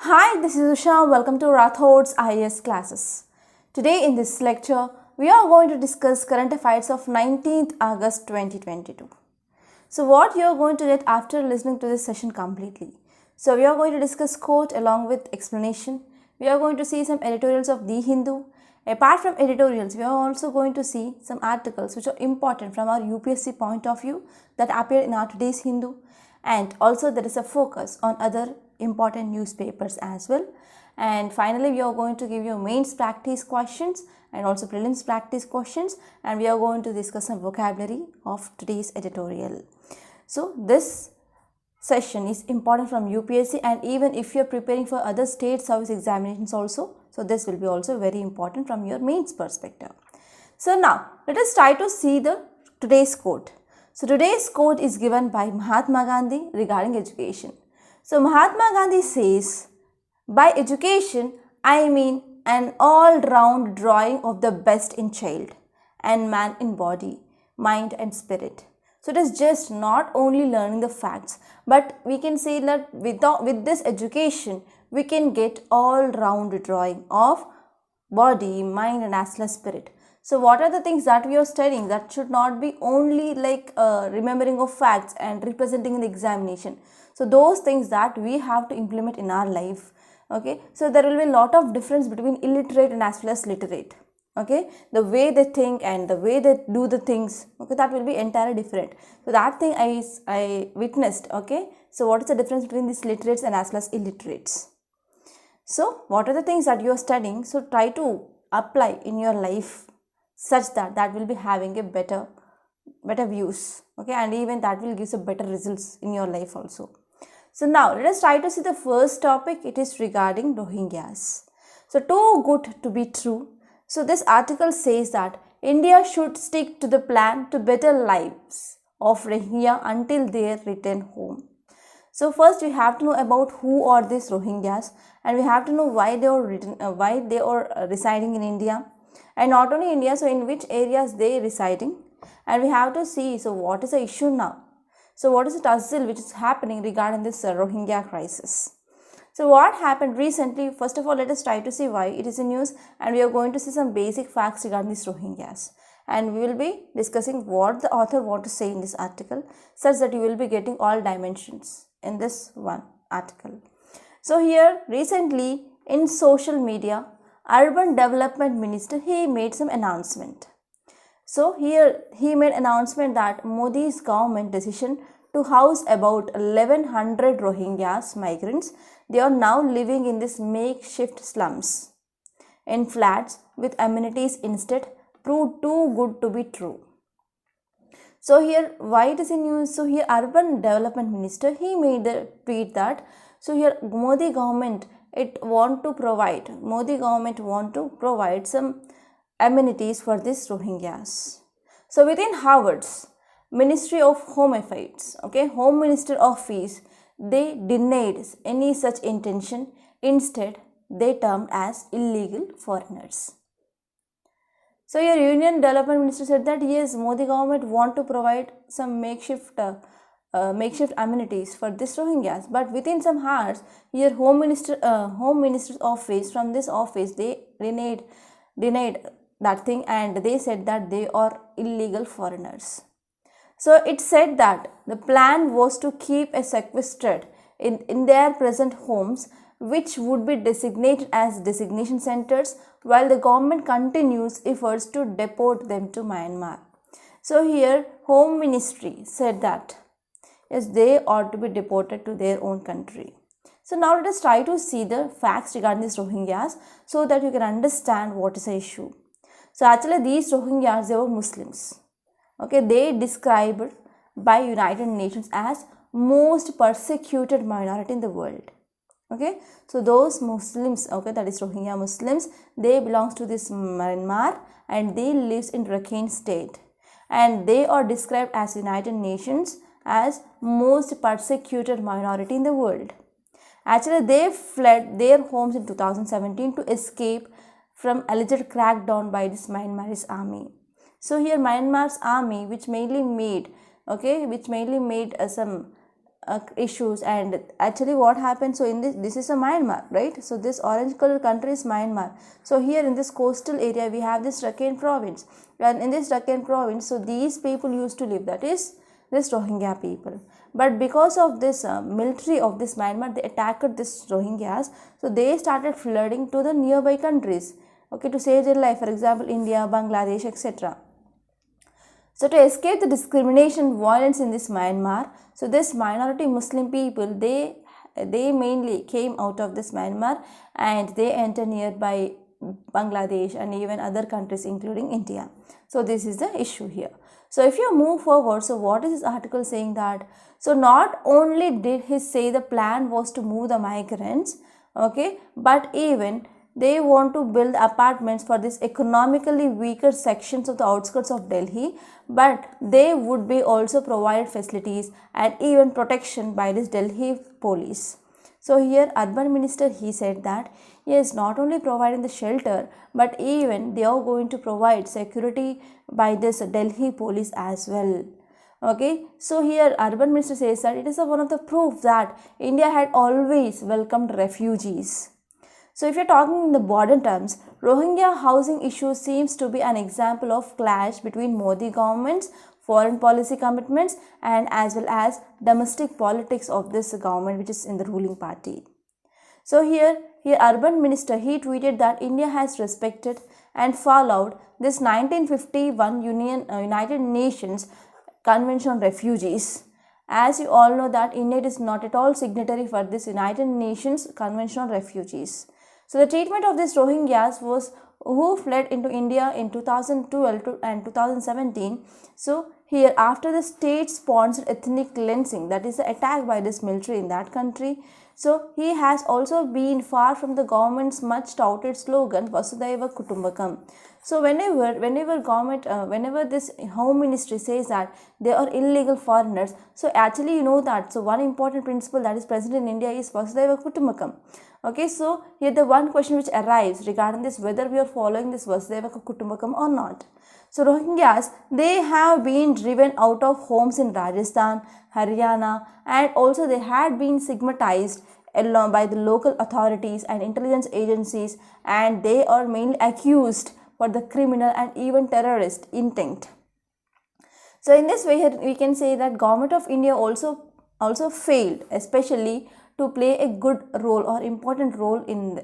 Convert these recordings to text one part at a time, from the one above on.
Hi, this is Usha. Welcome to Rathod's IAS classes. Today in this lecture, we are going to discuss current affairs of 19th August 2022. So what you are going to get after listening to this session completely? So we are going to discuss quote along with explanation. We are going to see some editorials of The Hindu. Apart from editorials, we are also going to see some articles which are important from our UPSC point of view that appear in our today's Hindu. And also there is a focus on other important newspapers as well. And finally, we are going to give you mains practice questions and also prelims practice questions, and we are going to discuss some vocabulary of today's editorial. So this session is important from UPSC, and even if you are preparing for other state service examinations also, so this will be also very important from your mains perspective. So now let us try to see the today's quote. So today's quote is given by Mahatma Gandhi regarding education. So Mahatma Gandhi says, by education, I mean an all-round drawing of the best in child and man in body, mind and spirit. So it is just not only learning the facts, but we can say that with this education, we can get all-round drawing of body, mind and as well as spirit. So what are the things that we are studying that should not be only like remembering of facts and representing in the examination. So those things that we have to implement in our life. Okay, so there will be a lot of difference between illiterate and as well as literate. Okay, the way they think and the way they do the things, okay, that will be entirely different. So that thing I witnessed. Okay, so what is the difference between these literates and as well as illiterates? So what are the things that you are studying? So try to apply in your life such that will be having a better views. Okay, and even that will give some better results in your life also. So now let us try to see the first topic. It is regarding Rohingyas. So too good to be true. So this article says that India should stick to the plan to better lives of Rohingya until they return home. So first we have to know about who are these Rohingyas, and we have to know why they are residing in India, and not only India, so in which areas they residing, and we have to see so what is the issue now. So what is the tussle which is happening regarding this Rohingya crisis? So what happened recently? First of all, let us try to see why it is in news, and we are going to see some basic facts regarding these Rohingyas, and we will be discussing what the author want to say in this article, such that you will be getting all dimensions in this one article. So here recently in social media, Urban Development Minister, he made some announcement. So here he made announcement that Modi's government decision to house about 1100 Rohingyas migrants, they are now living in this makeshift slums in flats with amenities instead, proved too good to be true. So here why it is in news? So here Urban Development Minister, he made the tweet that so here Modi government want to provide some amenities for these Rohingyas. So within Harvard's Ministry of Home Affairs, okay, Home Minister Office, they denied any such intention. Instead, they termed as illegal foreigners. So your Union Development Minister said that yes, Modi government want to provide some makeshift amenities for this Rohingyas, but within some hours, your Home Minister's office, from this office, they denied that thing, and they said that they are illegal foreigners. So it said that the plan was to keep a sequestered in their present homes, which would be designated as designation centers, while the government continues efforts to deport them to Myanmar. So here Home Ministry said that yes, they ought to be deported to their own country. So now let us try to see the facts regarding these Rohingyas so that you can understand what is the issue. So actually these Rohingyas, they were Muslims. Okay, they described by United Nations as most persecuted minority in the world. Okay, so those Muslims, okay, that is Rohingya Muslims, they belongs to this Myanmar and they lives in Rakhine state, and they are described as United Nations as most persecuted minority in the world. Actually, they fled their homes in 2017 to escape from alleged crackdown by this Myanmar's army. So here Myanmar's army, which mainly made some issues. And actually what happened, so in this is a Myanmar, right? So this orange color country is Myanmar. So here in this coastal area we have this Rakhine province, and in this Rakhine province, so these people used to live, that is this Rohingya people. But because of this military of this Myanmar, they attacked this Rohingyas, so they started flooding to the nearby countries, okay, to save their life, for example India, Bangladesh, etc. So to escape the discrimination, violence in this Myanmar, so this minority Muslim people, they mainly came out of this Myanmar and they entered nearby Bangladesh and even other countries including India. So this is the issue here. So if you move forward, so what is this article saying that? So not only did he say the plan was to move the migrants, okay, but even they want to build apartments for this economically weaker sections of the outskirts of Delhi, but they would be also provided facilities and even protection by this Delhi police. So here urban minister, he said that yes, not only providing the shelter, but even they are going to provide security by this Delhi police as well. Okay, so here urban minister says that it is one of the proof that India had always welcomed refugees. So if you're talking in the modern terms, Rohingya housing issue seems to be an example of clash between Modi government's foreign policy commitments and as well as domestic politics of this government, which is in the ruling party. So here urban minister, he tweeted that India has respected and followed this 1951 United Nations Convention on Refugees. As you all know that India is not at all signatory for this United Nations Convention on Refugees. So the treatment of these Rohingyas was who fled into India in 2012 and 2017. So here after the state-sponsored ethnic cleansing, that is the attack by this military in that country. So he has also been far from the government's much touted slogan Vasudhaiva Kutumbakam. So whenever government, whenever this home ministry says that they are illegal foreigners, so actually you know that, so one important principle that is present in India is Vasudhaiva Kutumbakam. Okay, so here the one question which arrives regarding this, whether we are following this Vasudhaiva Kutumbakam or not. So Rohingyas, they have been driven out of homes in Rajasthan, Haryana, and also they had been stigmatized along by the local authorities and intelligence agencies, and they are mainly accused for the criminal and even terrorist intent. So in this way here we can say that government of India also failed, especially to play a good role or important role in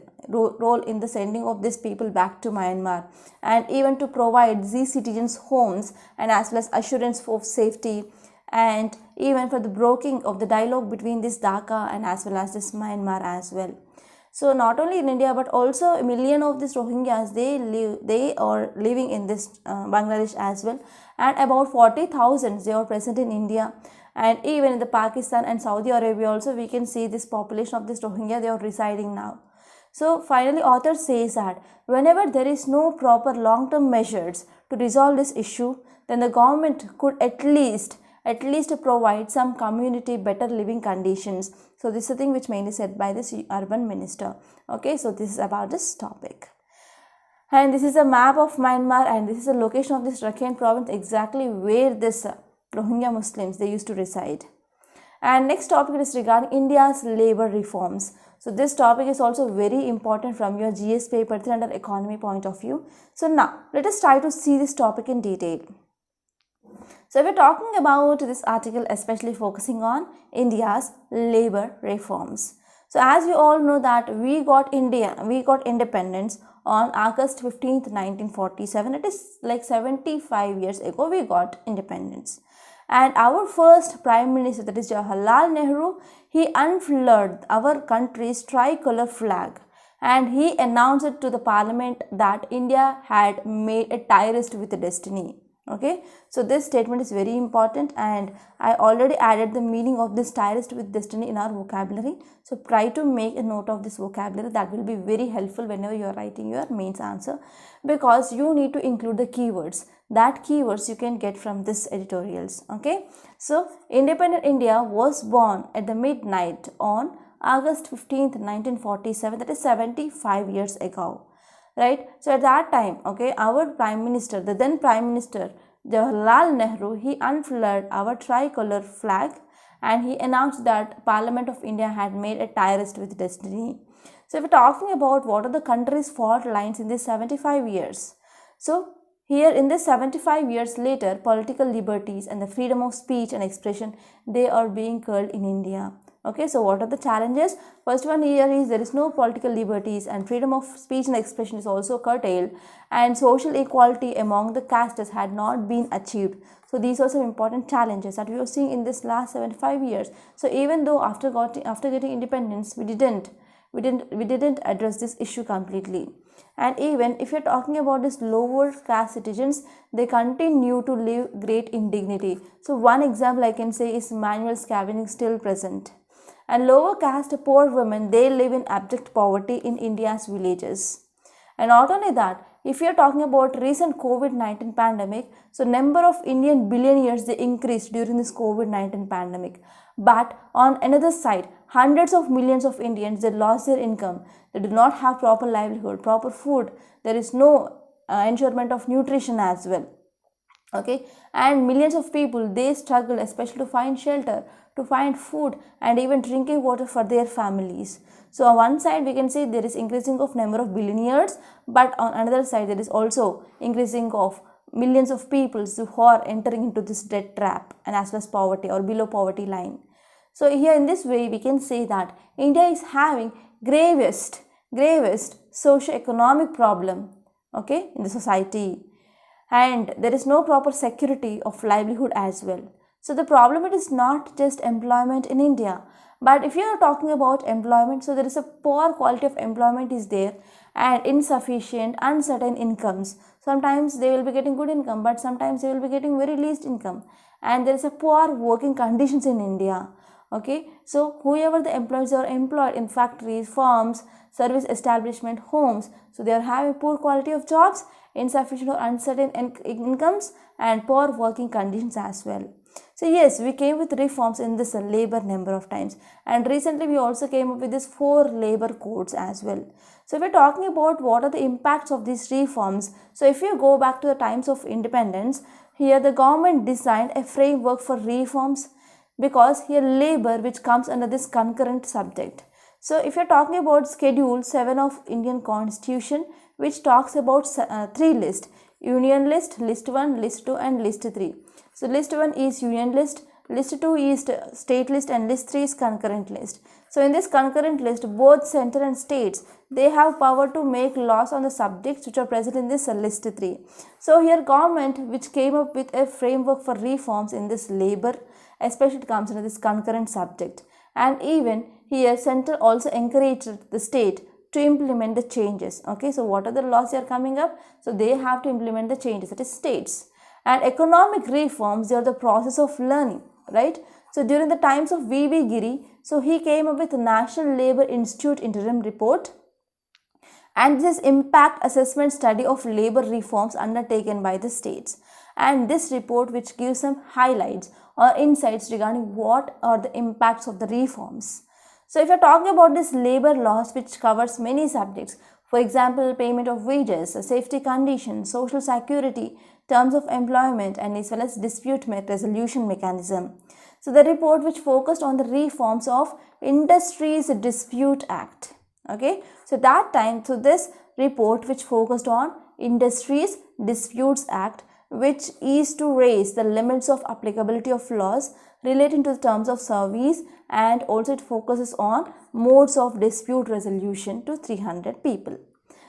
the sending of these people back to Myanmar, and even to provide these citizens homes and as well as assurance for safety, and even for the broking of the dialogue between this Dhaka and as well as this Myanmar as well. So not only in India but also a million of these Rohingyas, they are living in this Bangladesh as well, and about 40,000 they are present in India, and even in the Pakistan and Saudi Arabia also we can see this population of this Rohingya, they are residing now. So finally author says that whenever there is no proper long-term measures to resolve this issue, then the government could at least provide some community better living conditions. So this is the thing which mainly said by this urban minister. Okay, so this is about this topic. And this is a map of Myanmar, and this is the location of this Rakhine province, exactly where this Rohingya Muslims they used to reside. And next topic is regarding India's labor reforms. So this topic is also very important from your GS paper 3 under economy point of view. So now let us try to see this topic in detail. So we're talking about this article especially focusing on India's labor reforms. So as we all know that we got independence on August 15th, 1947. It is like 75 years ago we got independence. And our first Prime Minister, that is Jawaharlal Nehru, he unfurled our country's tricolor flag, and he announced it to the parliament that India had made a terrorist with a destiny. Okay, so this statement is very important, and I already added the meaning of this terrorist with destiny in our vocabulary. So try to make a note of this vocabulary. That will be very helpful whenever you are writing your mains answer, because you need to include the keywords. That keywords you can get from this editorials. Okay, so independent India was born at the midnight on August 15th, 1947. That is 75 years ago. Right, so at that time, okay, our Prime Minister, the then Prime Minister Jawaharlal Nehru, he unfurled our tricolor flag, and he announced that Parliament of India had made a terrorist with destiny. So if we're talking about what are the country's fault lines in these 75 years, so here in this 75 years later, political liberties and the freedom of speech and expression, they are being curled in India. Okay, so what are the challenges? First one here is there is no political liberties and freedom of speech and expression is also curtailed, and social equality among the castes had not been achieved. So these are some important challenges that we are seeing in this last 75 years. So even though after getting independence, we didn't address this issue completely. And even if you're talking about this lower caste citizens, they continue to live great indignity. So one example I can say is manual scavenging still present. And lower caste poor women, they live in abject poverty in India's villages. And not only that, if you are talking about recent COVID-19 pandemic, so number of Indian billionaires, they increased during this COVID-19 pandemic. But on another side, hundreds of millions of Indians, they lost their income. They do not have proper livelihood, proper food. There is no ensurement of nutrition as well. Okay, and millions of people, they struggle especially to find shelter, to find food and even drinking water for their families. So on one side we can say there is increasing of number of billionaires, but on another side there is also increasing of millions of people who are entering into this debt trap and as well as poverty or below poverty line. So here in this way we can say that India is having gravest socio-economic problem, okay, in the society, and there is no proper security of livelihood as well. So the problem it is not just employment in India, but if you are talking about employment, so there is a poor quality of employment is there and insufficient, uncertain incomes. Sometimes they will be getting good income, but sometimes they will be getting very least income, and there is a poor working conditions in India. Okay, so whoever the employees are employed in factories, farms, service establishment, homes, so they are having poor quality of jobs, insufficient or uncertain incomes, and poor working conditions as well. So yes, we came with reforms in this labor number of times, and recently we also came up with this 4 labor codes as well. So if we're talking about what are the impacts of these reforms, so if you go back to the times of independence, here the government designed a framework for reforms, because here labor which comes under this concurrent subject. So if you're talking about Schedule 7 of Indian Constitution, which talks about 3 lists: Union list, list 1, list 2 and list 3. So list 1 is Union list, list 2 is state list, and list 3 is concurrent list. So in this concurrent list, both center and states, they have power to make laws on the subjects which are present in this list 3. So here government which came up with a framework for reforms in this labor, especially it comes under this concurrent subject. And even here center also encouraged the state to implement the changes. Okay, so what are the laws they are coming up? So they have to implement the changes, that is states. And economic reforms, they are the process of learning, right? So during the times of V.V. Giri, so he came up with the National Labour Institute interim report, and this impact assessment study of labour reforms undertaken by the states. And this report which gives some highlights or insights regarding what are the impacts of the reforms. So if you're talking about this labor laws which covers many subjects, for example, payment of wages, safety conditions, social security, terms of employment, and as well as dispute resolution mechanism. So the report which focused on the reforms of Industries Dispute Act. Okay, so that time, so this report which focused on Industries Disputes Act, which is to raise the limits of applicability of laws relating to the terms of service, and also it focuses on modes of dispute resolution to 300 people.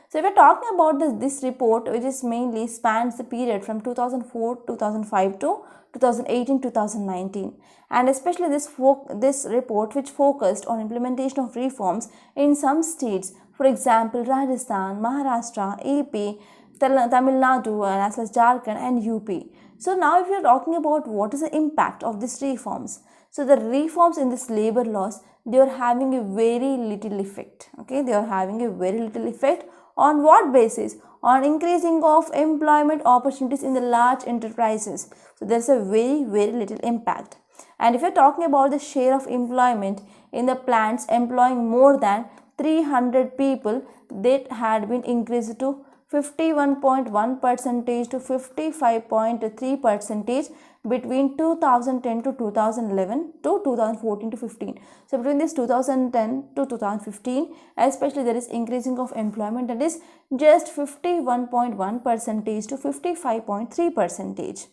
So if we're talking about this report, which is mainly spans the period from 2004-2005 to 2018-2019, and especially this report which focused on implementation of reforms in some states, for example Rajasthan, Maharashtra, AP, Tamil Nadu, and as well as Jharkhand and UP. So now if you're talking about what is the impact of these reforms, so the reforms in this labor laws, they are having a very little effect. Okay, they are having a very little effect. On what basis? On increasing of employment opportunities in the large enterprises. So there's a very little impact. And if you're talking about the share of employment in the plants employing more than 300 people, that had been increased to 51.1 percentage to 55.3 percentage between 2010 to 2011 to 2014 to 15. So between this 2010 to 2015, especially there is increasing of employment, that is just 51.1 percentage to 55.3 percentage.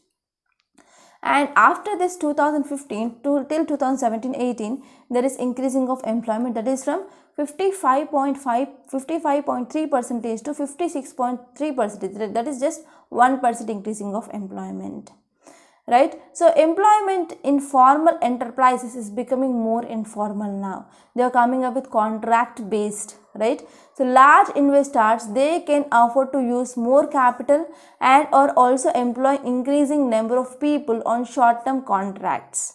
And after this 2015 to till 2017-18, there is increasing of employment, that is from 55.3 percentage to 56.3 percentage, that is just 1% increasing of employment. Right? So employment in formal enterprises is becoming more informal now. They are coming up with contract based, right? So large investors, they can afford to use more capital and or also employ increasing number of people on short term contracts.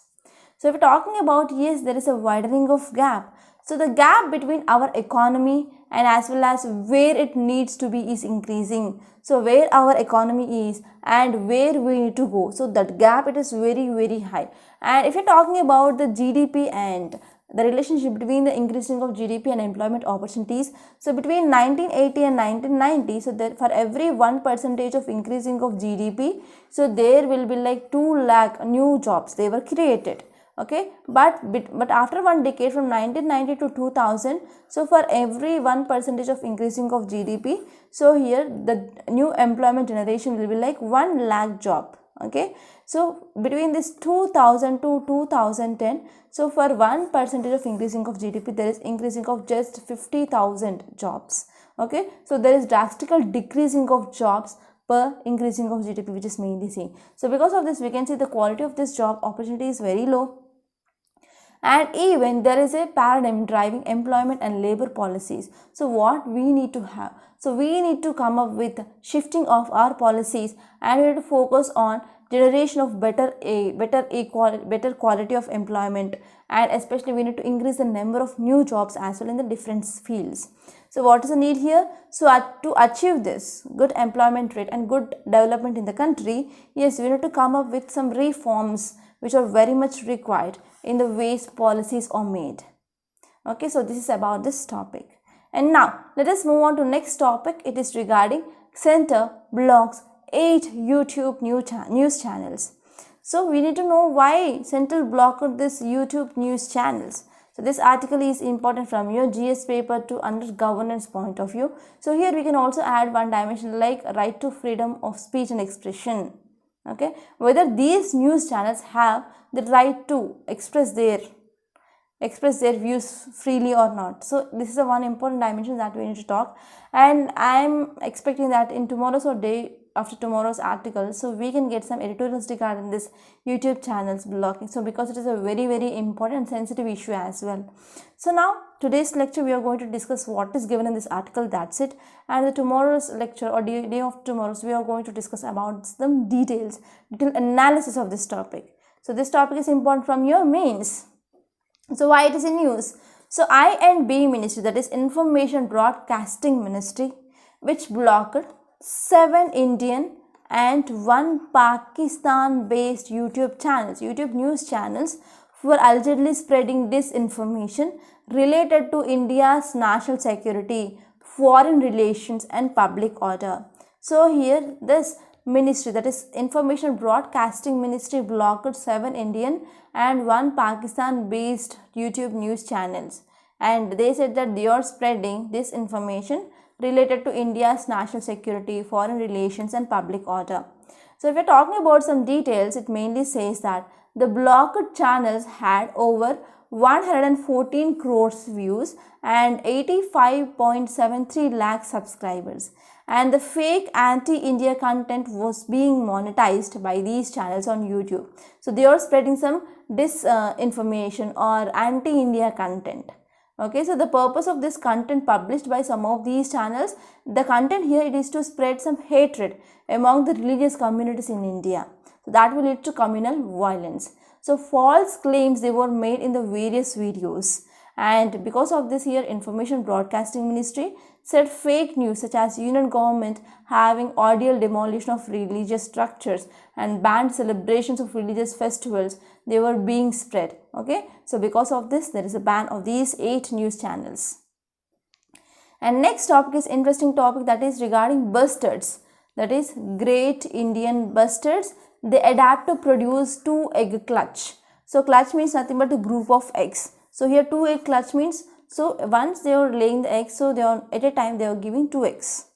So if we're talking about, yes, there is a widening of gap. So the gap between our economy and as well as where it needs to be is increasing. So where our economy is and where we need to go, so that gap, it is very high. And if you're talking about the GDP and the relationship between the increasing of GDP and employment opportunities, so between 1980 and 1990, so that for every 1% of increasing of GDP, so there will be like 2 lakh new jobs they were created. Okay, but after one decade from 1990 to 2000, so for every 1% of increasing of GDP, so here the new employment generation will be like 1 lakh job. Okay, so between this 2000 to 2010, so for 1% of increasing of GDP, there is increasing of just 50,000 jobs. Okay, so there is drastical decreasing of jobs per increasing of GDP, which is mainly seen. So because of this, we can see the quality of this job opportunity is very low. And even there is a paradigm driving employment and labor policies. So what we need to have? So we need to come up with shifting of our policies, and we need to focus on generation of better quality of employment, and especially we need to increase the number of new jobs as well in the different fields. So what is the need here? So to achieve this good employment rate and good development in the country, yes, we need to come up with some reforms which are very much required in the ways policies are made. Okay, so this is about this topic. And now let us move on to next topic. It is regarding Center blocks 8 YouTube news channels. So we need to know why Central blocked this YouTube news channels. So this article is important from your GS paper to under governance point of view. So here we can also add one dimension like right to freedom of speech and expression. Okay, whether these news channels have the right to express their views freely or not. So this is a one important dimension that we need to talk, and I am expecting that in tomorrow's or day after tomorrow's article, so we can get some editorials regarding this YouTube channels blocking. So because it is a very important sensitive issue as well. So now today's lecture we are going to discuss what is given in this article, that's it. And the tomorrow's lecture or day of tomorrow's, we are going to discuss about some detailed analysis of this topic. So this topic is important from your mains. So why it is in news? So I&B Ministry, that is Information Broadcasting Ministry, which blocked 7 Indian and 1 Pakistan based YouTube news channels for allegedly spreading disinformation related to India's national security, foreign relations and public order. So here this ministry, that is Information Broadcasting Ministry, blocked 7 Indian and 1 Pakistan based YouTube news channels, and they said that they are spreading this information related to India's national security, foreign relations and public order. So if we are talking about some details, it mainly says that the blocked channels had over 114 crores views and 85.73 lakh subscribers, and the fake anti-India content was being monetized by these channels on YouTube. So they are spreading some disinformation or anti-India content. Okay, so the purpose of this content published by some of these channels, the content here, it is to spread some hatred among the religious communities in India. So that will lead to communal violence. So false claims, they were made in the various videos, and because of this here, Information Broadcasting Ministry said fake news such as Union government having ordeal demolition of religious structures and banned celebrations of religious festivals, they were being spread. Okay, so because of this, there is a ban of these 8 news channels. And next topic is interesting topic, that is regarding bustards, that is Great Indian bustards. They adapt to produce 2-egg clutch. So clutch means nothing but a group of eggs. So here 2-egg clutch means, so once they are laying the eggs, so they are at a time they are giving 2 eggs.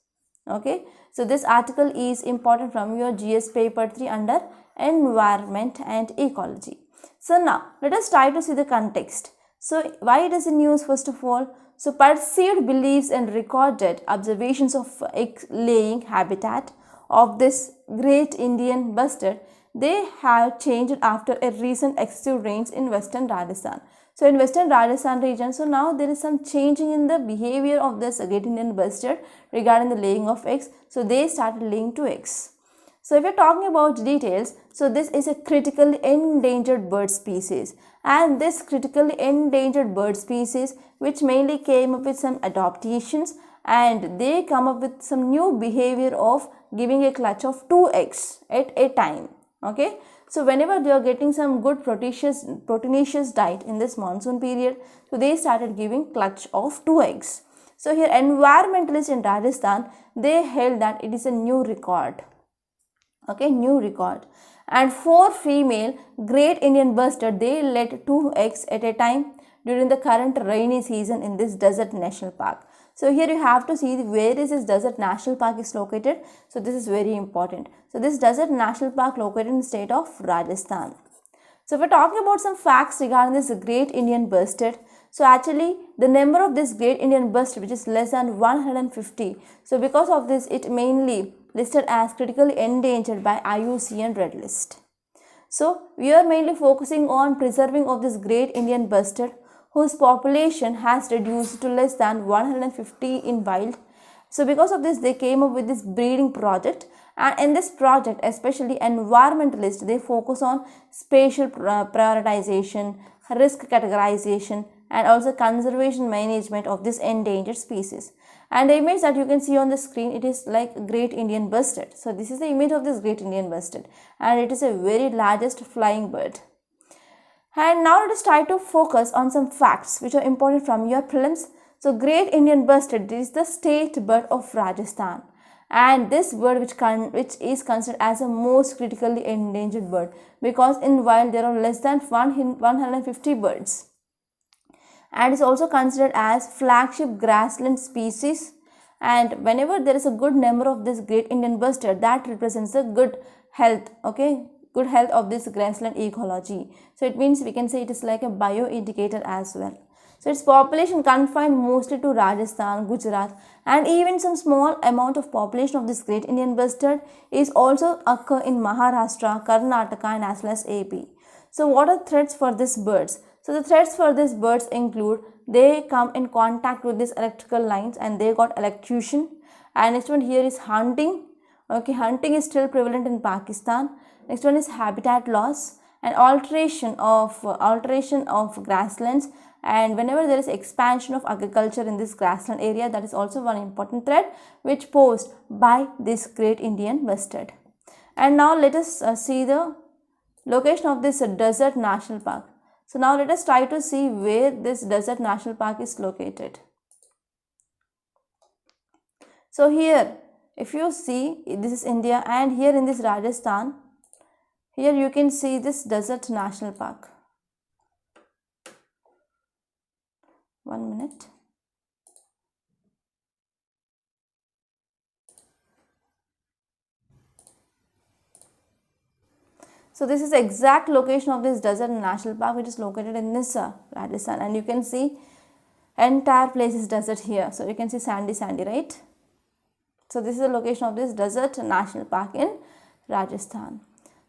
Okay, so this article is important from your GS paper 3 under environment and ecology. So now let us try to see the context. So why it is in news first of all? So perceived beliefs and recorded observations of egg laying habitat of this Great Indian bustard, they have changed after a recent excessive rains in western Rajasthan. So in western Rajasthan region, so now there is some changing in the behavior of this Great Indian bustard regarding the laying of eggs. So they started laying 2 eggs. So if we are talking about details, so this is a critically endangered bird species, and this critically endangered bird species which mainly came up with some adaptations, and they come up with some new behavior of giving a clutch of 2 eggs at a time. Okay, so whenever they are getting some good proteinaceous diet in this monsoon period, so they started giving clutch of 2 eggs. So here environmentalists in Rajasthan, they held that it is a new record. Okay, new record. And 4 female Great Indian bustard, they laid 2 eggs at a time during the current rainy season in this desert national park. So here you have to see where is this desert national park is located. So this is very important. So this desert national park located in the state of Rajasthan. So if we're talking about some facts regarding this Great Indian bustard, so actually the number of this Great Indian bustard which is less than 150. So because of this, it mainly listed as critically endangered by IUCN Red List. So we are mainly focusing on preserving of this Great Indian bustard, whose population has reduced to less than 150 in wild. So because of this, they came up with this breeding project, and in this project, especially environmentalists, they focus on spatial prioritization, risk categorization, and also conservation management of this endangered species. And the image that you can see on the screen, it is like Great Indian bustard. So this is the image of this Great Indian bustard, and it is a very largest flying bird. And now let us try to focus on some facts which are important from your prelims. So Great Indian bustard is the state bird of Rajasthan, and this bird which is considered as the most critically endangered bird, because in wild there are less than 150 birds, and is also considered as flagship grassland species. And whenever there is a good number of this Great Indian bustard, that represents the good health. Okay, good health of this grassland ecology. So it means we can say it is like a bio indicator as well. So its population confined mostly to Rajasthan, Gujarat, and even some small amount of population of this Great Indian bustard is also occur in Maharashtra, Karnataka, and as well as AP. So what are threats for these birds? So the threats for these birds include, they come in contact with these electrical lines and they got electrocution. And next one here is hunting. Okay, hunting is still prevalent in Pakistan. Next one is habitat loss and alteration of grasslands. And whenever there is expansion of agriculture in this grassland area, that is also one important threat which posed by this Great Indian bustard. And now let us see the location of this desert national park. So now let us try to see where this desert national park is located. So here, if you see, this is India, and here in this Rajasthan, here you can see this desert national park. 1 minute. So this is the exact location of this desert national park, which is located in this Rajasthan, and you can see entire place is desert here. So you can see sandy, right? So this is the location of this desert national park in Rajasthan.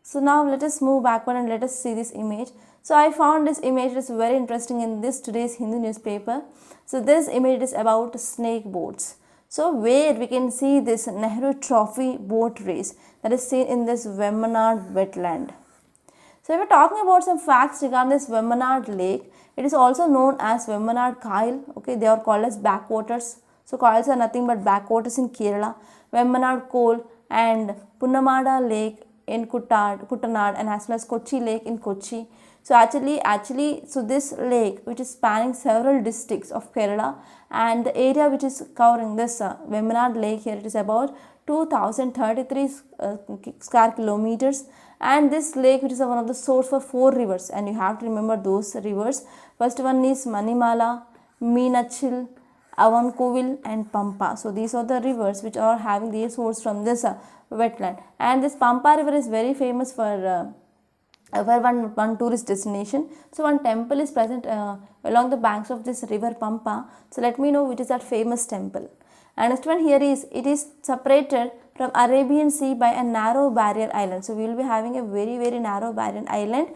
So now let us move backward and let us see this image. So I found this image is very interesting in this today's Hindu newspaper. So this image is about snake boats. So where we can see this Nehru Trophy boat race that is seen in this Vemanad wetland. So if we are talking about some facts regarding this Vemanad lake, it is also known as Vemanad Kyle. Okay, they are called as backwaters. So Kyles are nothing but backwaters in Kerala. Vemanad Cole and Punnamada lake in Kuttanad, and as well as Kochi lake in Kochi. So actually, so this lake, which is spanning several districts of Kerala, and the area which is covering this Vemanad lake here, it is about 2033 square kilometers. And this lake, which is one of the source for 4 rivers, and you have to remember those rivers. First one is Manimala, Meenachil, Avankovil and Pampa. So these are the rivers which are having their source from this wetland. And this Pampa river is very famous for one tourist destination. So one temple is present along the banks of this river Pampa. So let me know which is that famous temple. And next one here is, it is separated from Arabian Sea by a narrow barrier island. So we will be having a very narrow barrier island.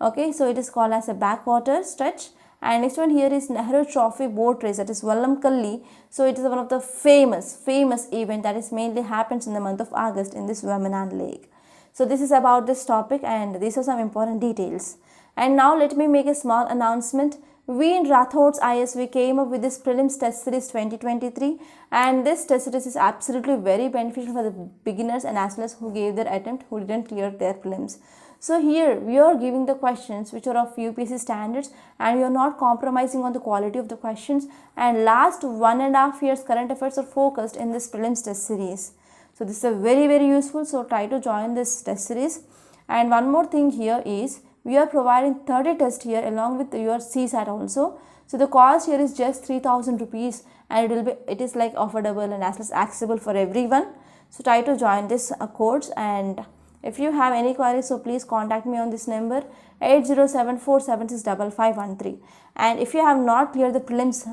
Okay, so it is called as a backwater stretch. And next one here is Nehru Trophy boat race, that is Vallamkalli. So it is one of the famous event that is mainly happens in the month of August in this Vemanad lake. So this is about this topic, and these are some important details. And now let me make a small announcement. We in Rathod's IS, we came up with this Prelims test series 2023, and this test series is absolutely very beneficial for the beginners and as well as who gave their attempt, who didn't clear their prelims. So here we are giving the questions which are of UPSC standards, and we are not compromising on the quality of the questions, and last 1.5 years current affairs are focused in this prelims test series. So this is very useful, so try to join this test series. And one more thing here is, we are providing 30 tests here along with your CSAT also. So the cost here is just 3,000 rupees, and it is like affordable and as well as accessible for everyone. So try to join this course, and if you have any queries, so please contact me on this number 8074765513. And if you have not cleared the prelims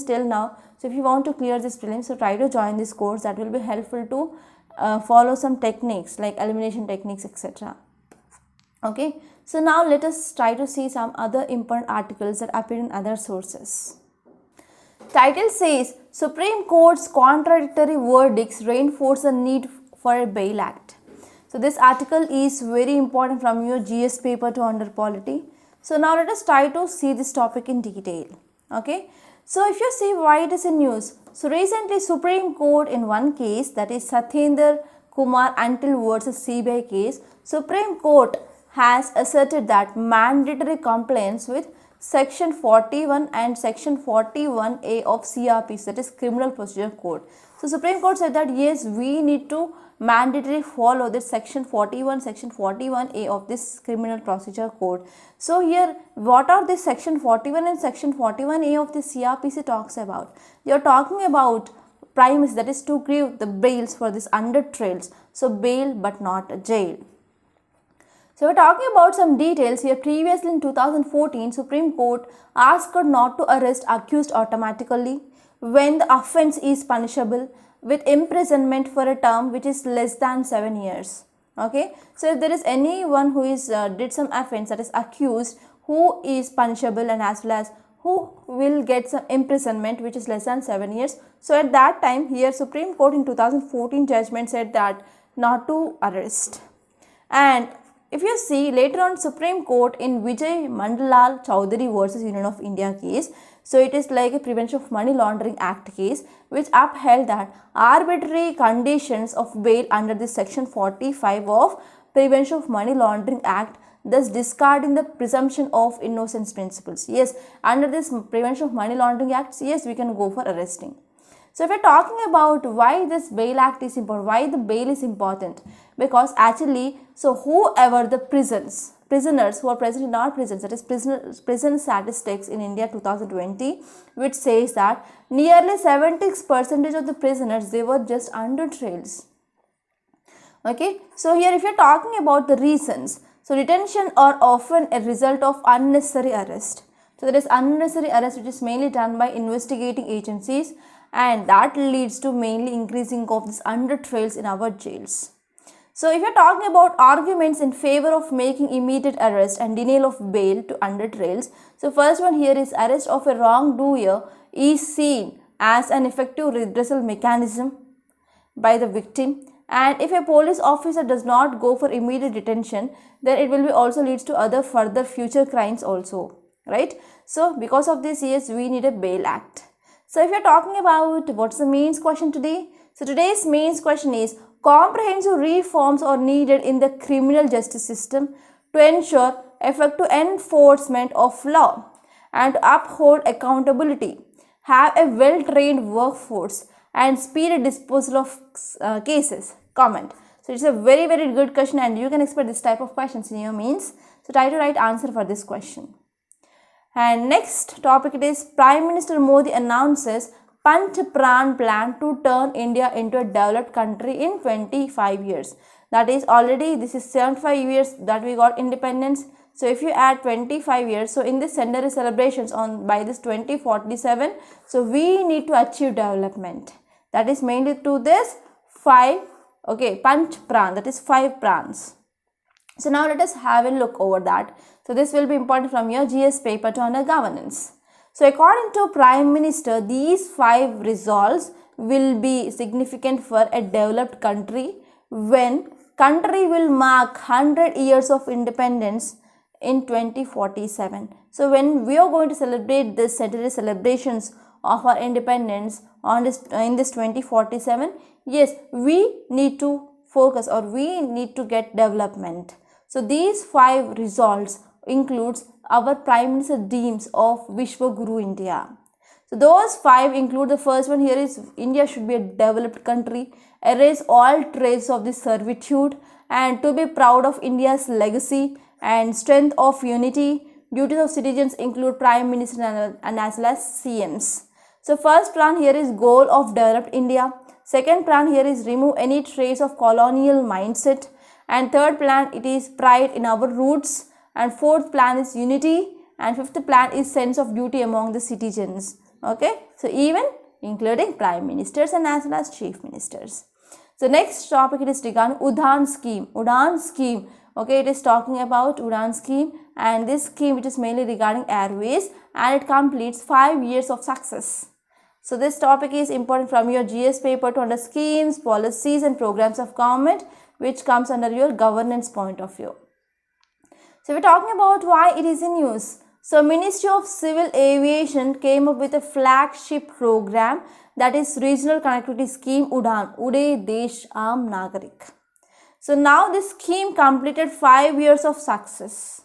till now, so if you want to clear this prelims, so try to join this course. That will be helpful to follow some techniques like elimination techniques, etc. Okay, so now let us try to see some other important articles that appear in other sources. Title says, Supreme Court's contradictory verdicts reinforce the need for a bail act. So this article is very important from your GS paper to under polity. So now let us try to see this topic in detail. Okay, so if you see why it is in news. So recently Supreme Court in one case, that is Satyendra Kumar Until versus CBI case, Supreme Court has asserted that mandatory compliance with Section 41 and Section 41A of CRPC, that is Criminal Procedure Code. So Supreme Court said that yes, we need to mandatory follow this Section 41, Section 41A of this Criminal Procedure Code. So here, what are this Section 41 and Section 41A of the CRPC talks about? They are talking about primacy, that is to give the bails for this under trials. So bail but not jail. So we are talking about some details here. Previously in 2014, Supreme Court asked not to arrest accused automatically when the offence is punishable with imprisonment for a term which is less than 7 years. Okay, so if there is anyone who is did some offence, that is accused, who is punishable and as well as who will get some imprisonment which is less than 7 years. So at that time here Supreme Court in 2014 judgment said that not to arrest. And if you see later on Supreme Court in Vijay Mandalal Chowdhury versus Union of India case, so it is like a Prevention of Money Laundering Act case which upheld that arbitrary conditions of bail under this Section 45 of Prevention of Money Laundering Act, thus discarding the presumption of innocence principles. Yes, under this Prevention of Money Laundering Act, yes, we can go for arresting. So if we are talking about why this bail act is important, why the bail is important, because actually, so whoever the prisoners who are present in our prisons, that is prison statistics in India 2020, which says that nearly 76% of the prisoners, they were just under trials. Okay, so here if you are talking about the reasons, so detention are often a result of unnecessary arrest. So there is unnecessary arrest which is mainly done by investigating agencies, and that leads to mainly increasing of this under trials in our jails. So if you are talking about arguments in favor of making immediate arrest and denial of bail to under trials, so first one here is arrest of a wrongdoer is seen as an effective redressal mechanism by the victim, and if a police officer does not go for immediate detention, then it will be also leads to other further future crimes also, right? So because of this, yes, we need a bail act. So if you are talking about what's the mains question today, so today's mains question is comprehensive reforms are needed in the criminal justice system to ensure effective enforcement of law, and to uphold accountability, have a well-trained workforce, and speedy disposal of cases? Comment. So it's a very good question, and you can expect this type of questions in your means. So try to write answer for this question. And next topic it is Prime Minister Modi announces Panch Pran plan to turn India into a developed country in 25 years. That is already, this is 75 years that we got independence. So if you add 25 years, so in this centenary celebrations on by this 2047, so we need to achieve development. That is mainly to this 5, Panch Pran, that is 5 prans. So now let us have a look over that. So this will be important from your GS paper to under governance. So according to Prime Minister, these 5 resolves will be significant for a developed country when country will mark 100 years of independence in 2047. So when we are going to celebrate this centenary celebrations of our independence on this in this 2047, yes, we need to focus or we need to get development. So these 5 resolves includes our Prime Minister dreams of Vishwa Guru India. So those 5 include, the first one here is India should be a developed country, erase all traces of this servitude, and to be proud of India's legacy and strength of unity. Duties of citizens include Prime Minister and as well as CMs. So first plan here is goal of developed India. Second plan here is remove any trace of colonial mindset. And third plan it is pride in our roots. And fourth plan is unity. And fifth plan is sense of duty among the citizens. Okay. So even including prime ministers and as well as chief ministers. So next topic it is regarding Udaan scheme. Udaan scheme. Okay, it is talking about Udaan scheme, and this scheme which is mainly regarding airways, and it completes 5 years of success. So this topic is important from your GS paper to under schemes, policies and programs of government, which comes under your governance point of view. So we're talking about why it is in use. So Ministry of Civil Aviation came up with a flagship program, that is Regional Connectivity Scheme Udaan, Ude Desh Aam Nagarik. So now this scheme completed 5 years of success.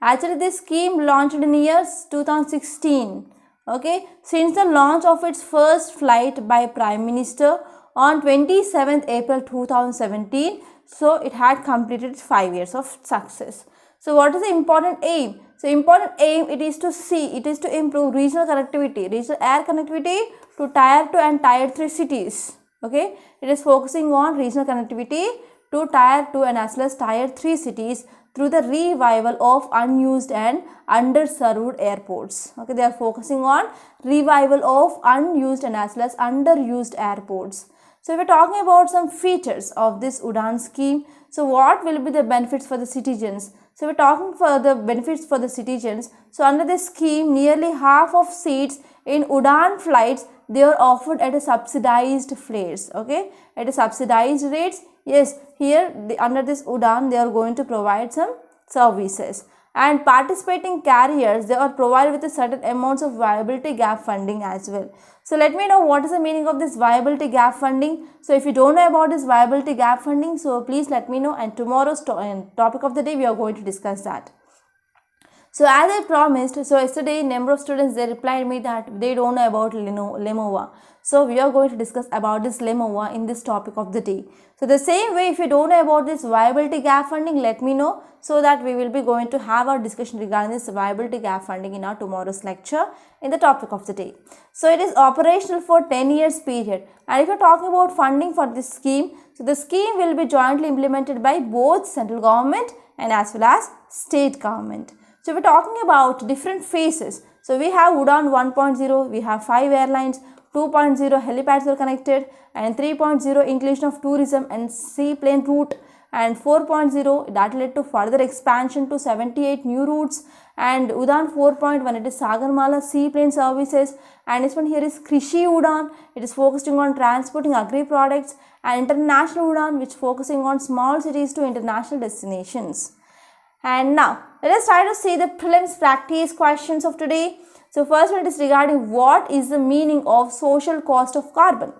Actually this scheme launched in year 2016. Okay, since the launch of its first flight by Prime Minister on 27th April 2017, so it had completed 5 years of success. So what is the important aim? So important aim it is to improve regional connectivity, regional air connectivity to Tier 2 and Tier 3 cities. Okay, it is focusing on regional connectivity to Tier 2 and as well as Tier 3 cities through the revival of unused and underserved airports. Okay, they are focusing on revival of unused and as well as underused airports. So we are talking about some features of this Udaan scheme. So what will be the benefits for the citizens? So we are talking for the benefits for the citizens. So under this scheme, nearly half of seats in Udaan flights, they are offered at a subsidized fares. Okay, at a subsidized rates. Yes, here under this Udaan, they are going to provide some services. And participating carriers, they are provided with a certain amounts of viability gap funding as well. So let me know what is the meaning of this viability gap funding. So if you don't know about this viability gap funding, so please let me know, and tomorrow's topic of the day we are going to discuss that. So as I promised, so yesterday number of students they replied me that they don't know about LEMOVA. So we are going to discuss about this LEMOVA in this topic of the day. So the same way, if you don't know about this viability gap funding, let me know, so that we will be going to have our discussion regarding this viability gap funding in our tomorrow's lecture in the topic of the day. So it is operational for 10 years period. And if you are talking about funding for this scheme, so the scheme will be jointly implemented by both central government and as well as state government. So we're talking about different phases. So we have Udaan 1.0, we have 5 airlines, 2.0 helipads are connected, and 3.0 inclusion of tourism and seaplane route, and 4.0 that led to further expansion to 78 new routes, and Udaan 4.1 it is Sagarmala seaplane services, and this one here is Krishi Udaan, it is focusing on transporting agri products, and International Udaan which focusing on small cities to international destinations. And now let us try to see the prelims practice questions of today. So first one is regarding what is the meaning of social cost of carbon.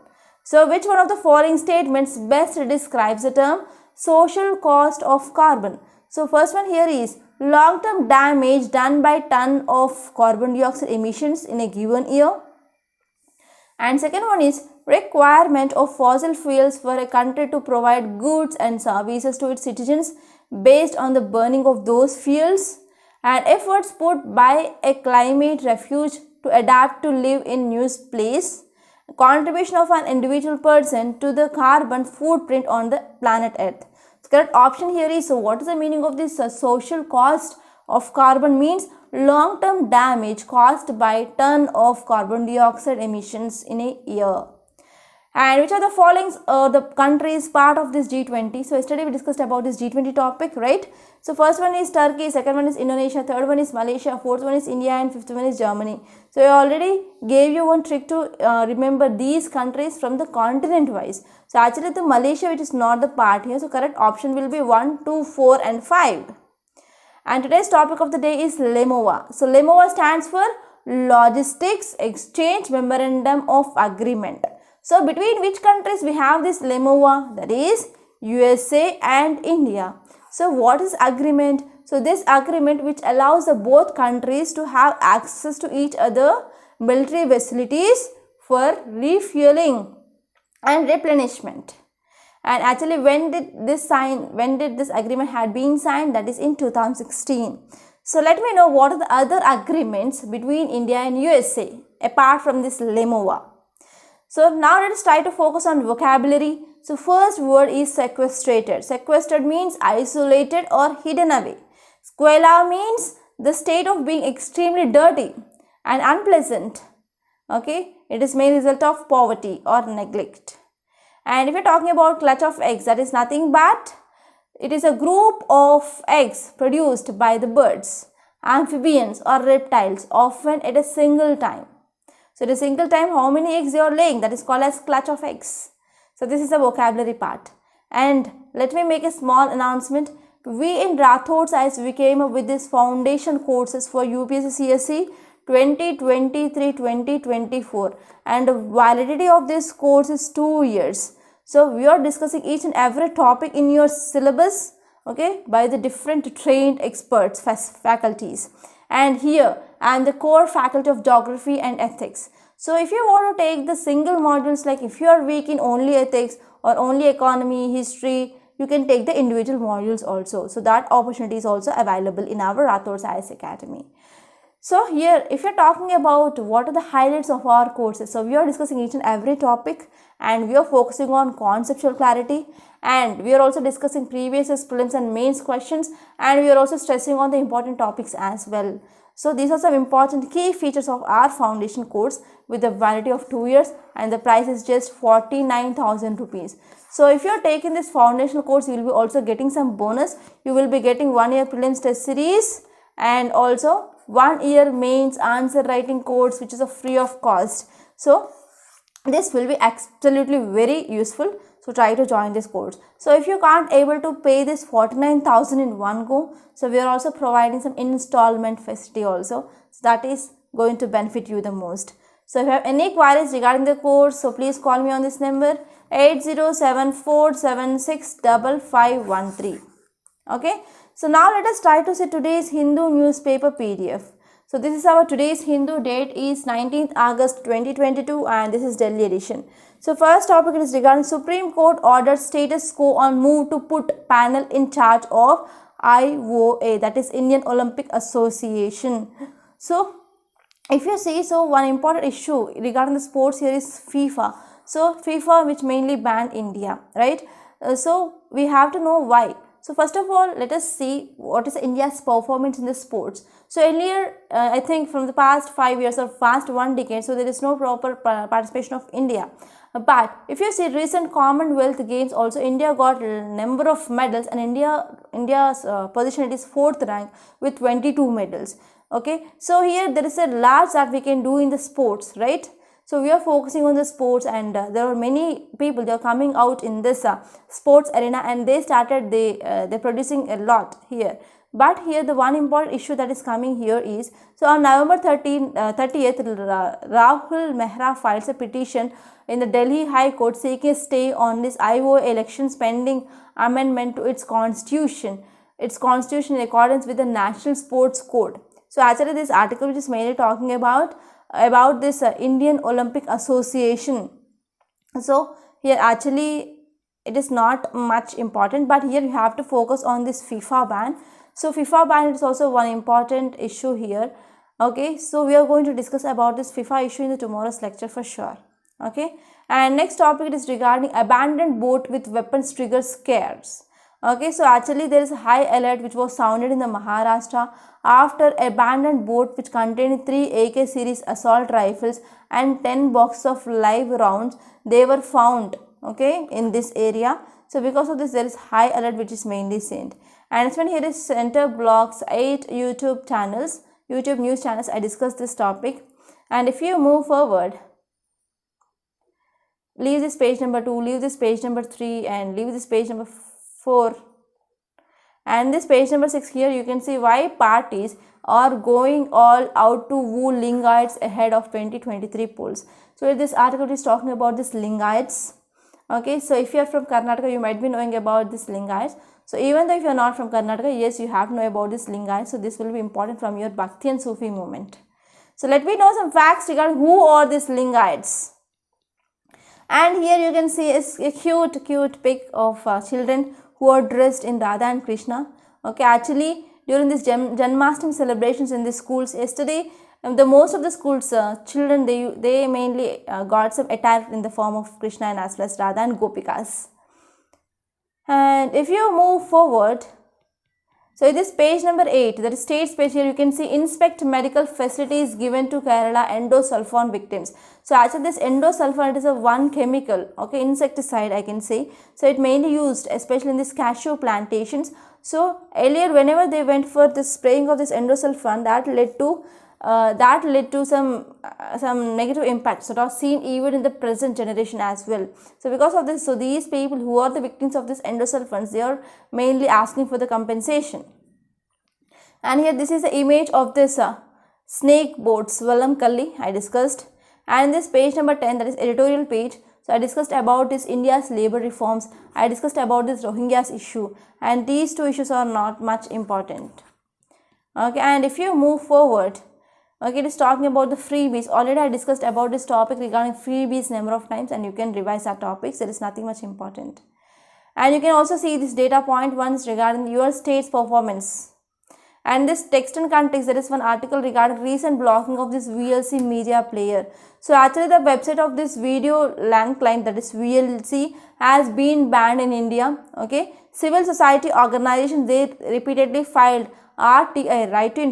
So which one of the following statements best describes the term social cost of carbon? So first one here is long-term damage done by ton of carbon dioxide emissions in a given year. And second one is requirement of fossil fuels for a country to provide goods and services to its citizens based on the burning of those fuels, and efforts put by a climate refuge to adapt to live in new place, contribution of an individual person to the carbon footprint on the planet Earth. The correct option here is, so what is the meaning of this social cost of carbon means long-term damage caused by ton of carbon dioxide emissions in a year. And which are the following the countries part of this G20? So yesterday we discussed about this G20 topic, right? So first one is Turkey, second one is Indonesia, third one is Malaysia, fourth one is India, and fifth one is Germany. So I already gave you one trick to remember these countries from the continent wise. So actually the Malaysia, which is not the part here, so correct option will be 1, 2, 4 and 5. And today's topic of the day is LEMOA. So LEMOA stands for Logistics Exchange Memorandum of Agreement. So between which countries we have this LEMOA? That is USA and India. So what is agreement? So this agreement which allows the both countries to have access to each other military facilities for refueling and replenishment. And actually when did this agreement had been signed? That is in 2016. So let me know what are the other agreements between India and USA apart from this LEMOA. So now let us try to focus on vocabulary. So first word is sequestrated. Sequestered means isolated or hidden away. Squalor means the state of being extremely dirty and unpleasant. Okay, it is main result of poverty or neglect. And if you are talking about clutch of eggs, that is nothing but it is a group of eggs produced by the birds, amphibians or reptiles, often at a single time. So at a single time, how many eggs you are laying? That is called as clutch of eggs. So this is the vocabulary part. And let me make a small announcement. We in Rathod Science, we came up with this foundation courses for UPSC CSE 2023-2024, and the validity of this course is 2 years. So we are discussing each and every topic in your syllabus, okay, by the different trained experts, faculties. And here I am the core faculty of geography and ethics. So if you want to take the single modules, like if you are weak in only ethics or only economy, history, you can take the individual modules also. So that opportunity is also available in our Rathod Science Academy. So here, if you're talking about what are the highlights of our courses, so we are discussing each and every topic and we are focusing on conceptual clarity, and we are also discussing previous year's prelims and mains questions, and we are also stressing on the important topics as well. So these are some important key features of our foundation course with a validity of 2 years, and the price is just 49,000 rupees. So if you are taking this foundational course, you will be also getting some bonus. You will be getting 1 year prelims test series and also 1 year mains answer writing course, which is a free of cost. So this will be absolutely very useful. So try to join this course. So if you can't able to pay this 49,000 in one go, so we are also providing some installment facility also. So that is going to benefit you the most. So if you have any queries regarding the course, so please call me on this number 8074765513. Okay. So now let us try to see today's Hindu newspaper PDF. So this is our today's Hindu, date is 19th August 2022 and this is Delhi edition. So first topic is regarding Supreme Court orders status quo on move to put panel in charge of IOA, that is Indian Olympic Association. So if you see, so one important issue regarding the sports here is FIFA. So FIFA, which mainly banned India, right? So we have to know why. So first of all, let us see what is India's performance in the sports. So earlier, I think from the past 5 years or past 1 decade, so there is no proper participation of India. But if you see recent Commonwealth Games, also India got a number of medals, and India's position is 4th rank with 22 medals. Okay, so here there is a large that we can do in the sports, right? So we are focusing on the sports, and there are many people, they are coming out in this sports arena, and they started they're producing a lot here. But here the one important issue that is coming here is, so on November 30th, Rahul Mehra files a petition in the Delhi High Court seeking a stay on this IOA elections pending amendment to its constitution. its constitution in accordance with the National Sports Code. So actually this article which is mainly talking about this Indian Olympic Association. So here actually it is not much important, but here you have to focus on this FIFA ban. So FIFA ban is also one important issue here. Okay, so we are going to discuss about this FIFA issue in the tomorrow's lecture for sure. Okay, and next topic is regarding abandoned boat with weapons triggers scares. Okay, so actually there is a high alert which was sounded in the Maharashtra after abandoned boat which contained 3 AK series assault rifles and 10 boxes of live rounds, they were found, okay, in this area. So because of this there is high alert which is mainly sent. And next one here is center blocks 8 YouTube news channels. I discussed this topic. And if you move forward, leave this page number 2, leave this page number 3 and leave this page number 4, and this page number 6, here you can see why parties are going all out to woo Lingaites ahead of 2023 polls. So this article is talking about this Lingaites. Okay, so if you are from Karnataka, you might be knowing about this Lingaites. So even though if you are not from Karnataka, yes, you have to know about this Lingaites. So this will be important from your Bhakti and Sufi movement. So let me know some facts regarding who are these Lingaites. And here you can see a cute pic of children who are dressed in Radha and Krishna. Okay, actually during this Janmashtami celebrations in the schools yesterday, the most of the schools children they mainly got some attire in the form of Krishna and as well as Radha and Gopikas. And if you move forward, so in this page number 8, that is states page, here you can see inspect medical facilities given to Kerala endosulfan victims. So actually this endosulfan, it is a one chemical, okay, insecticide I can say. So it mainly used especially in this cashew plantations. So earlier whenever they went for the spraying of this endosulfan, that led to some negative impacts that are seen even in the present generation as well. So because of this, so these people who are the victims of this endosulfans, they are mainly asking for the compensation. And here this is the image of this snake boat Swalamkalli I discussed. And in this page number 10, that is editorial page, so I discussed about this India's labor reforms, I discussed about this Rohingyas issue, and these two issues are not much important. Okay, and if you move forward, okay, it is talking about the freebies. Already I discussed about this topic regarding freebies number of times, and you can revise that topics. There is nothing much important. And you can also see this data point once regarding your state's performance. And this text and context, there is one article regarding recent blocking of this VLC media player. So actually the website of this video LAN client, that is VLC, has been banned in India. Okay, civil society organizations, they repeatedly filed RTI, Right to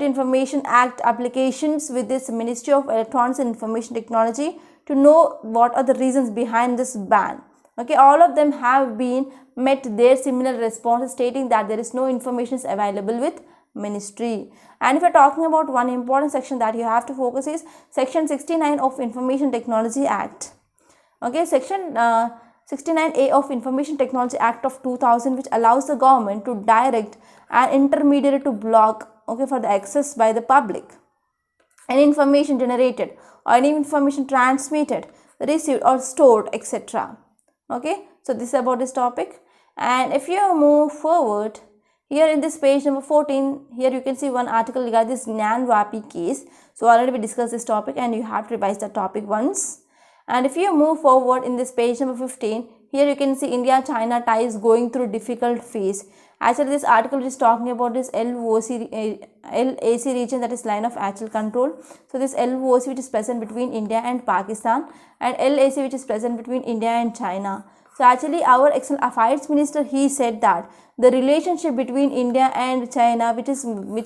Information Act applications with this Ministry of Electronics and Information Technology to know what are the reasons behind this ban. Okay, all of them have been met their similar responses stating that there is no information is available with ministry. And if you are talking about one important section that you have to focus is section 69 of Information Technology Act. Okay, section 69A of Information Technology Act of 2000, which allows the government to direct an intermediary to block, okay, for the access by the public any information generated or any information transmitted, received or stored, etc. Okay, so this is about this topic. And if you move forward, here in this page number 14, here you can see one article regarding this Gnan Vapi case. So already we discussed this topic and you have to revise the topic once. And if you move forward in this page number 15, here you can see India-China ties going through difficult phase. Actually this article is talking about this LAC region, that is line of actual control. So this LOC which is present between India and Pakistan, and LAC which is present between India and China. So actually our External Affairs Minister, he said that the relationship between India and China, which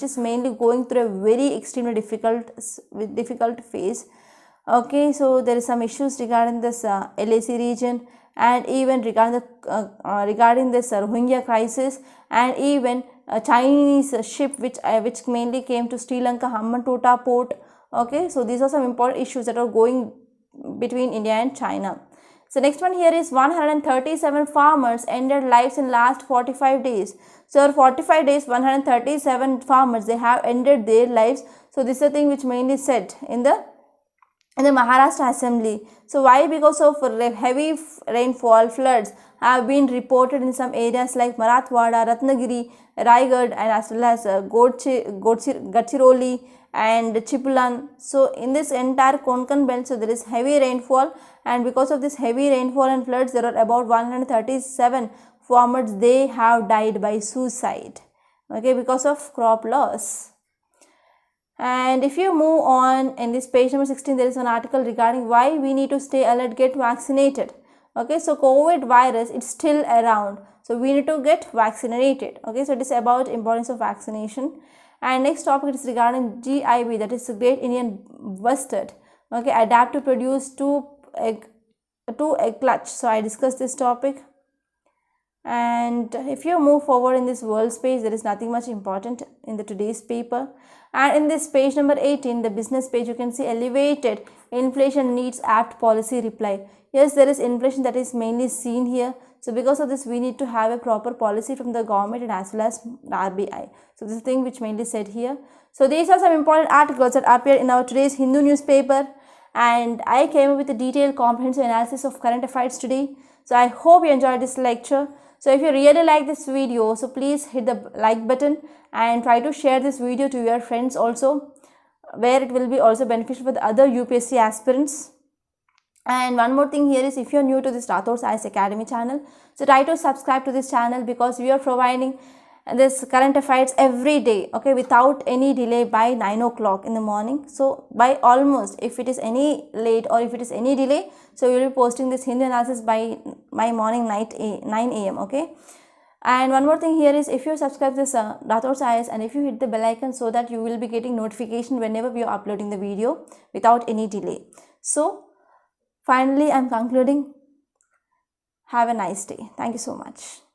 is mainly going through a very extremely difficult phase. Okay, so there is some issues regarding this LAC region, and even regarding this Rohingya crisis, and even a Chinese ship which mainly came to Sri Lanka Hambantota port. Okay, so these are some important issues that are going between India and China. So next one here is 137 farmers ended lives in last 45 days. So 45 days, 137 farmers, they have ended their lives. So this is the thing which mainly said in the in the Maharashtra Assembly. So why? Because of heavy rainfall, floods have been reported in some areas like Marathwada, Ratnagiri, Raigad, and as well as Gadchiroli and Chipulan. So in this entire Konkan belt, so there is heavy rainfall, and because of this heavy rainfall and floods, there are about 137 farmers, they have died by suicide, okay, because of crop loss. And if you move on in this page number 16, there is an article regarding why we need to stay alert, get vaccinated. Okay, so COVID virus, it's still around, so we need to get vaccinated. Okay, so it is about importance of vaccination. And next topic is regarding GIB, that is the Great Indian Bustard. Okay, adapt to produce two egg clutch. So I discussed this topic. And if you move forward in this world page, there is nothing much important in the today's paper. And in this page number 18, the business page, you can see elevated inflation needs apt policy reply. Yes, there is inflation that is mainly seen here. So because of this, we need to have a proper policy from the government and as well as RBI. So this is the thing which mainly said here. So these are some important articles that appeared in our today's Hindu newspaper. And I came up with a detailed comprehensive analysis of current affairs today. So I hope you enjoyed this lecture. So if you really like this video, so please hit the like button and try to share this video to your friends also, where it will be also beneficial for the other UPSC aspirants. And one more thing here is, if you are new to this Rathod's IAS Academy channel, so try to subscribe to this channel, because we are providing this current affairs every day, okay, without any delay by 9 o'clock in the morning. So by almost, if it is any late or if it is any delay, so we will be posting this Hindu analysis by my morning 9 a.m. okay. And one more thing here is, if you subscribe to this Rathod's IAS and if you hit the bell icon, so that you will be getting notification whenever we are uploading the video without any delay. So finally, I am concluding. Have a nice day. Thank you so much.